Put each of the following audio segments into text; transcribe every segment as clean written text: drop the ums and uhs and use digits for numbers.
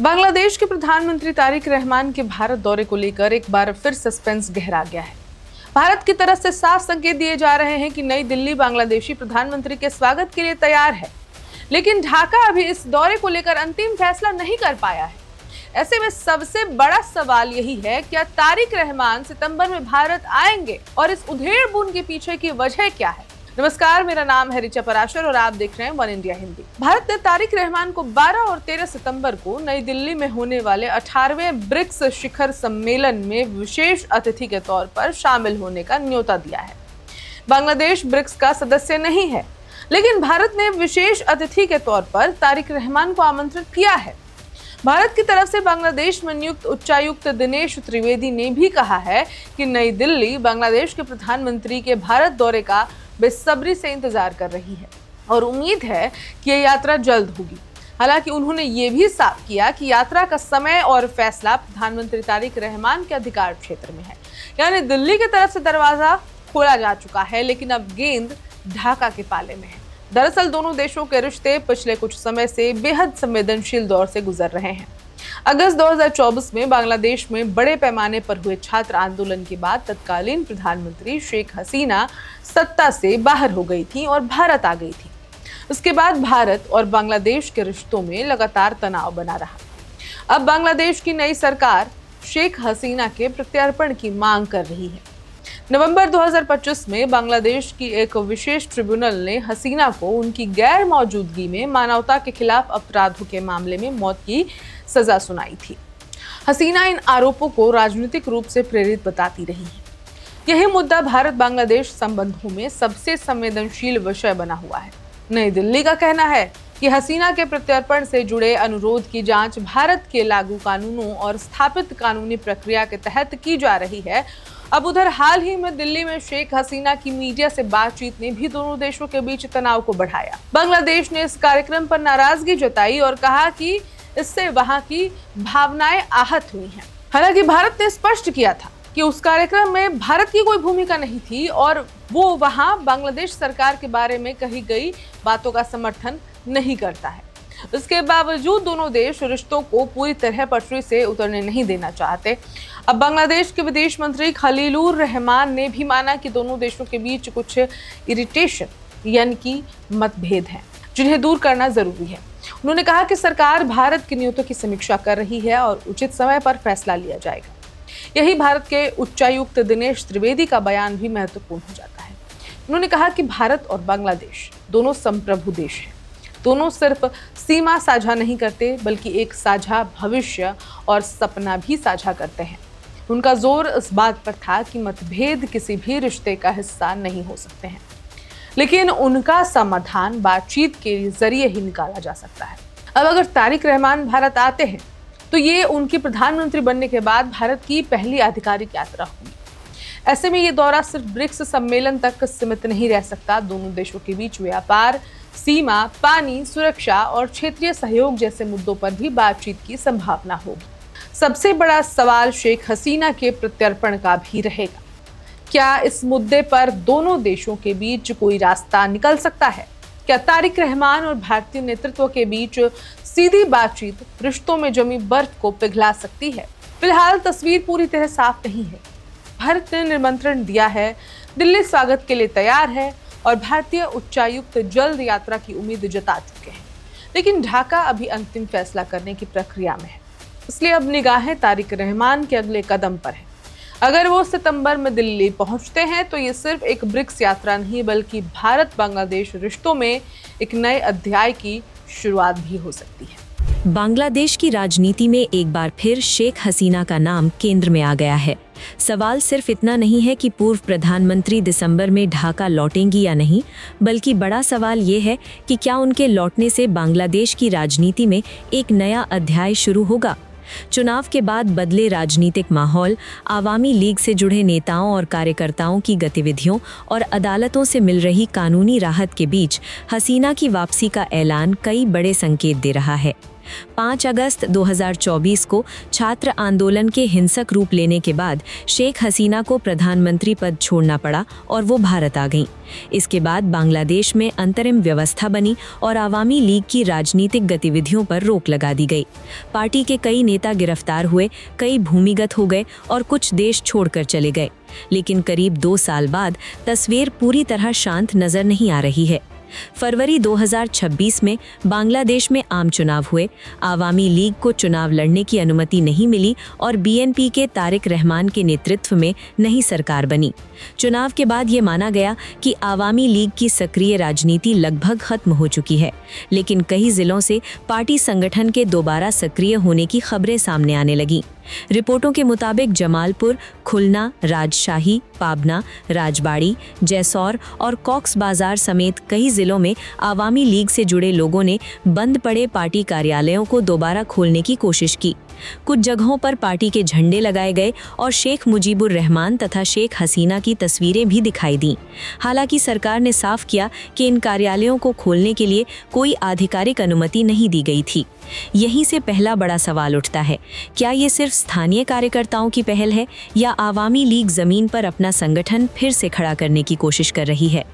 बांग्लादेश के प्रधानमंत्री तारिक रहमान के भारत दौरे को लेकर एक बार फिर सस्पेंस गहरा गया है। भारत की तरफ से साफ संकेत दिए जा रहे हैं कि नई दिल्ली बांग्लादेशी प्रधानमंत्री के स्वागत के लिए तैयार है, लेकिन ढाका अभी इस दौरे को लेकर अंतिम फैसला नहीं कर पाया है। ऐसे में सबसे बड़ा सवाल यही है, क्या तारिक रहमान सितंबर में भारत आएंगे और इस उधेड़-बुन के पीछे की वजह क्या है। नमस्कार, मेरा नाम है ऋचा पराशर और आप देख रहे हैं वन इंडिया हिंदी। भारत ने तारिक रहमान को 12 और 13 सितंबर को नई दिल्ली में होने वाले 18वें ब्रिक्स शिखर सम्मेलन में विशेष अतिथि के तौर पर शामिल होने का न्योता दिया है। बांग्लादेश ब्रिक्स का सदस्य नहीं है, लेकिन भारत ने विशेष अतिथि के तौर पर तारिक रहमान को आमंत्रित किया है। भारत की तरफ से बांग्लादेश में नियुक्त उच्चायुक्त दिनेश त्रिवेदी ने भी कहा है कि नई दिल्ली बांग्लादेश के प्रधानमंत्री के भारत दौरे का बेसब्री से इंतजार कर रही है और उम्मीद है कि यह यात्रा जल्द होगी। हालांकि उन्होंने ये भी साफ किया कि यात्रा का समय और फैसला प्रधानमंत्री तारिक रहमान के अधिकार क्षेत्र में है, यानी दिल्ली की तरफ से दरवाजा खोला जा चुका है, लेकिन अब गेंद ढाका के पाले में है। दरअसल दोनों देशों के रिश्ते पिछले कुछ समय से बेहद संवेदनशील दौर से गुजर रहे हैं। अगस्त 2024 में बांग्लादेश में बड़े पैमाने पर हुए छात्र आंदोलन के बाद तत्कालीन प्रधानमंत्री शेख हसीना सत्ता से बाहर हो गई थी और भारत आ गई थी। उसके बाद भारत और बांग्लादेश के रिश्तों में लगातार तनाव बना रहा। अब बांग्लादेश की नई सरकार शेख हसीना के प्रत्यर्पण की मांग कर रही है। नवंबर 2025 में बांग्लादेश की एक विशेष ट्रिब्यूनल ने हसीना को उनकी गैर मौजूदगी में मानवता के खिलाफ अपराधों के मामले में मौत की सजा सुनाई थी। हसीना इन आरोपों को राजनीतिक रूप से प्रेरित बताती रही है। यही मुद्दा भारत बांग्लादेश संबंधों में सबसे संवेदनशील विषय बना हुआ है। नई दिल्ली का कहना है कि हसीना के प्रत्यर्पण से जुड़े अनुरोध की जांच भारत के लागू कानूनों और स्थापित कानूनी प्रक्रिया के तहत की जा रही है। अब उधर हाल ही में दिल्ली में शेख हसीना की मीडिया से बातचीत ने भी दोनों देशों के बीच तनाव को बढ़ाया। बांग्लादेश ने इस कार्यक्रम पर नाराजगी जताई और कहा कि इससे वहां की भावनाएं आहत हुई हैं। हालांकि भारत ने स्पष्ट किया था कि उस कार्यक्रम में भारत की कोई भूमिका नहीं थी और वो वहां बांग्लादेश सरकार के बारे में कही गई बातों का समर्थन नहीं करता है। इसके बावजूद दोनों देश रिश्तों को पूरी तरह पटरी से उतरने नहीं देना चाहते। अब बांग्लादेश के विदेश मंत्री खलीलुर रहमान ने भी माना कि दोनों देशों के बीच कुछ इरिटेशन यानी कि मतभेद हैं, जिन्हें दूर करना जरूरी है। उन्होंने कहा कि सरकार भारत की नीतियों की समीक्षा कर रही है और उचित समय पर फैसला लिया जाएगा। यही भारत के उच्चायुक्त दिनेश त्रिवेदी का बयान भी महत्वपूर्ण हो जाता है। उन्होंने कहा कि भारत और बांग्लादेश दोनों संप्रभु देश हैं। दोनों सिर्फ सीमा साझा नहीं करते, बल्कि एक साझा भविष्य और सपना भी साझा करते हैं। उनका जोर इस बात पर था कि मतभेद किसी भी रिश्ते का हिस्सा नहीं हो सकते हैं, लेकिन उनका समाधान बातचीत के जरिए ही निकाला जा सकता है। अब अगर तारिक रहमान भारत आते हैं तो ये उनके प्रधानमंत्री बनने के बाद भारत की पहली आधिकारिक यात्रा होगी। ऐसे में ये दौरा सिर्फ ब्रिक्स सम्मेलन तक सीमित नहीं रह सकता। दोनों देशों के बीच व्यापार, सीमा, पानी, सुरक्षा और क्षेत्रीय सहयोग जैसे मुद्दों पर भी बातचीत की संभावना होगी। सबसे बड़ा सवाल शेख हसीना के प्रत्यर्पण का भी रहेगा। क्या इस मुद्दे पर दोनों देशों के बीच कोई रास्ता निकल सकता है? क्या तारिक रहमान और भारतीय नेतृत्व के बीच सीधी बातचीत रिश्तों में जमी बर्फ को पिघला सकती है? फिलहाल तस्वीर पूरी तरह साफ नहीं है। भारत ने निमंत्रण दिया है, दिल्ली स्वागत के लिए तैयार है और भारतीय उच्चायुक्त जल्द यात्रा की उम्मीद जता चुके हैं, लेकिन ढाका अभी अंतिम फैसला करने की प्रक्रिया में है। इसलिए अब निगाहें तारिक रहमान के अगले कदम पर है। अगर वो सितंबर में दिल्ली पहुंचते हैं तो ये सिर्फ एक ब्रिक्स यात्रा नहीं, बल्कि भारत बांग्लादेश रिश्तों में एक नए अध्याय की शुरुआत भी हो सकती है। बांग्लादेश की राजनीति में एक बार फिर शेख हसीना का नाम केंद्र में आ गया है। सवाल सिर्फ इतना नहीं है कि पूर्व प्रधानमंत्री दिसंबर में ढाका लौटेंगी या नहीं, बल्कि बड़ा सवाल ये है कि क्या उनके लौटने से बांग्लादेश की राजनीति में एक नया अध्याय शुरू होगा। चुनाव के बाद बदले राजनीतिक माहौल, आवामी लीग से जुड़े नेताओं और कार्यकर्ताओं की गतिविधियों और अदालतों से मिल रही कानूनी राहत के बीच हसीना की वापसी का ऐलान कई बड़े संकेत दे रहा है। 5 अगस्त 2024 को छात्र आंदोलन के हिंसक रूप लेने के बाद शेख हसीना को प्रधानमंत्री पद छोड़ना पड़ा और वो भारत आ गईं। इसके बाद बांग्लादेश में अंतरिम व्यवस्था बनी और आवामी लीग की राजनीतिक गतिविधियों पर रोक लगा दी गई। पार्टी के कई नेता गिरफ्तार हुए, कई भूमिगत हो गए और कुछ देश छोड़कर चले गए। लेकिन करीब 2 साल बाद तस्वीर पूरी तरह शांत नजर नहीं आ रही है। फरवरी 2026 में बांग्लादेश में आम चुनाव हुए। आवामी लीग को चुनाव लड़ने की अनुमति नहीं मिली और बीएनपी के तारिक रहमान के नेतृत्व में नई सरकार बनी। चुनाव के बाद ये माना गया कि आवामी लीग की सक्रिय राजनीति लगभग खत्म हो चुकी है, लेकिन कई जिलों से पार्टी संगठन के दोबारा सक्रिय होने की खबरें सामने आने लगीं। रिपोर्टों के मुताबिक जमालपुर, खुलना, राजशाही, पाबना, राजबाड़ी, जैसौर और कॉक्स बाजार समेत कई जिलों में आवामी लीग से जुड़े लोगों ने बंद पड़े पार्टी कार्यालयों को दोबारा खोलने की कोशिश की। कुछ जगहों पर पार्टी के झंडे लगाए गए और शेख मुजीबुर रहमान तथा शेख हसीना की तस्वीरें भी दिखाई दी। हालांकि सरकार ने साफ किया कि इन कार्यालयों को खोलने के लिए कोई आधिकारिक अनुमति नहीं दी गई थी। यहीं से पहला बड़ा सवाल उठता है, क्या ये सिर्फ स्थानीय कार्यकर्ताओं की पहल है या आवामी लीग जमीन पर अपना संगठन फिर से खड़ा करने की कोशिश कर रही है?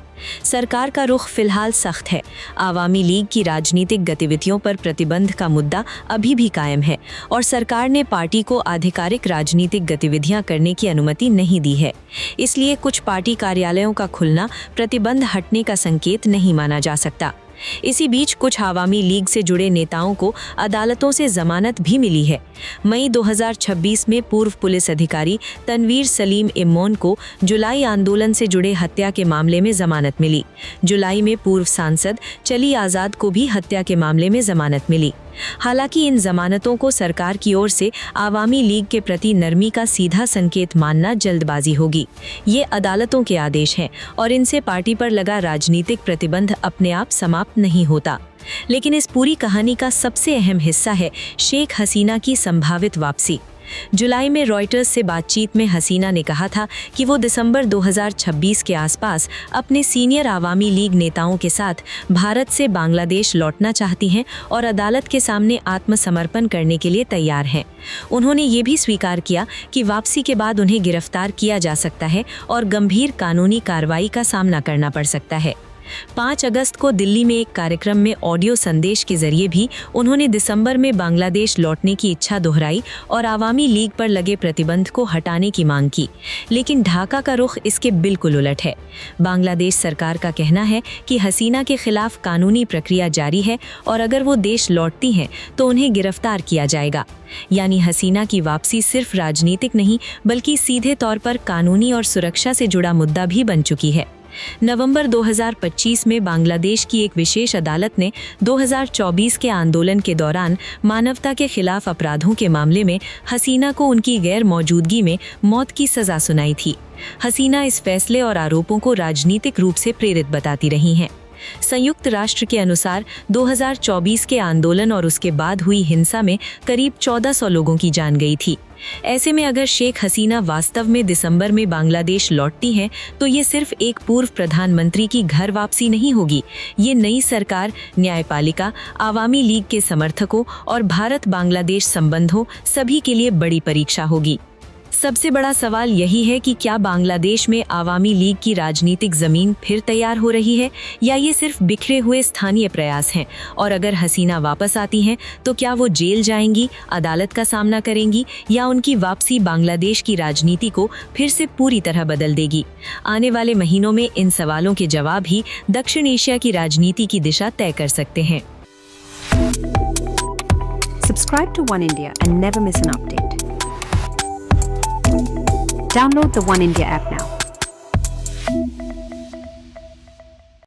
सरकार का रुख फिलहाल सख्त है। आवामी लीग की राजनीतिक गतिविधियों पर प्रतिबंध का मुद्दा अभी भी कायम है और सरकार ने पार्टी को आधिकारिक राजनीतिक गतिविधियां करने की अनुमति नहीं दी है। इसलिए कुछ पार्टी कार्यालयों का खुलना प्रतिबंध हटने का संकेत नहीं माना जा सकता। इसी बीच कुछ आवामी लीग से जुड़े नेताओं को अदालतों से जमानत भी मिली है। मई 2026 में पूर्व पुलिस अधिकारी तनवीर सलीम इम्मोन को जुलाई आंदोलन से जुड़े हत्या के मामले में जमानत मिली। जुलाई में पूर्व सांसद चली आज़ाद को भी हत्या के मामले में जमानत मिली। हालांकि इन जमानतों को सरकार की ओर से आवामी लीग के प्रति नरमी का सीधा संकेत मानना जल्दबाजी होगी। ये अदालतों के आदेश हैं और इनसे पार्टी पर लगा राजनीतिक प्रतिबंध अपने आप समाप्त नहीं होता। लेकिन इस पूरी कहानी का सबसे अहम हिस्सा है शेख हसीना की संभावित वापसी। जुलाई में रॉयटर्स से बातचीत में हसीना ने कहा था कि वो दिसंबर 2026 के आसपास अपने सीनियर आवामी लीग नेताओं के साथ भारत से बांग्लादेश लौटना चाहती हैं और अदालत के सामने आत्मसमर्पण करने के लिए तैयार हैं। उन्होंने ये भी स्वीकार किया कि वापसी के बाद उन्हें गिरफ्तार किया जा सकता है और गंभीर कानूनी कार्रवाई का सामना करना पड़ सकता है। 5 अगस्त को दिल्ली में एक कार्यक्रम में ऑडियो संदेश के जरिए भी उन्होंने दिसंबर में बांग्लादेश लौटने की इच्छा दोहराई और आवामी लीग पर लगे प्रतिबंध को हटाने की मांग की। लेकिन ढाका का रुख इसके बिल्कुल उलट है। बांग्लादेश सरकार का कहना है कि हसीना के खिलाफ कानूनी प्रक्रिया जारी है और अगर वो देश लौटती हैं तो उन्हें गिरफ्तार किया जाएगा। यानी हसीना की वापसी सिर्फ राजनीतिक नहीं बल्कि सीधे तौर पर कानूनी और सुरक्षा से जुड़ा मुद्दा भी बन चुकी है। नवंबर 2025 में बांग्लादेश की एक विशेष अदालत ने 2024 के आंदोलन के दौरान मानवता के खिलाफ अपराधों के मामले में हसीना को उनकी गैर मौजूदगी में मौत की सजा सुनाई थी। हसीना इस फैसले और आरोपों को राजनीतिक रूप से प्रेरित बताती रही हैं। संयुक्त राष्ट्र के अनुसार 2024 के आंदोलन और उसके बाद हुई हिंसा में करीब 1400 लोगों की जान गई थी। ऐसे में अगर शेख हसीना वास्तव में दिसंबर में बांग्लादेश लौटती हैं तो ये सिर्फ एक पूर्व प्रधानमंत्री की घर वापसी नहीं होगी। ये नई सरकार, न्यायपालिका, आवामी लीग के समर्थकों और भारत बांग्लादेश संबंधों सभी के लिए बड़ी परीक्षा होगी। सबसे बड़ा सवाल यही है कि क्या बांग्लादेश में आवामी लीग की राजनीतिक जमीन फिर तैयार हो रही है या ये सिर्फ बिखरे हुए स्थानीय प्रयास हैं? और अगर हसीना वापस आती हैं तो क्या वो जेल जाएंगी, अदालत का सामना करेंगी या उनकी वापसी बांग्लादेश की राजनीति को फिर से पूरी तरह बदल देगी? आने वाले महीनों में इन सवालों के जवाब ही दक्षिण एशिया की राजनीति की दिशा तय कर सकते हैं। Subscribe to One India and never miss an update. Download the One India app now.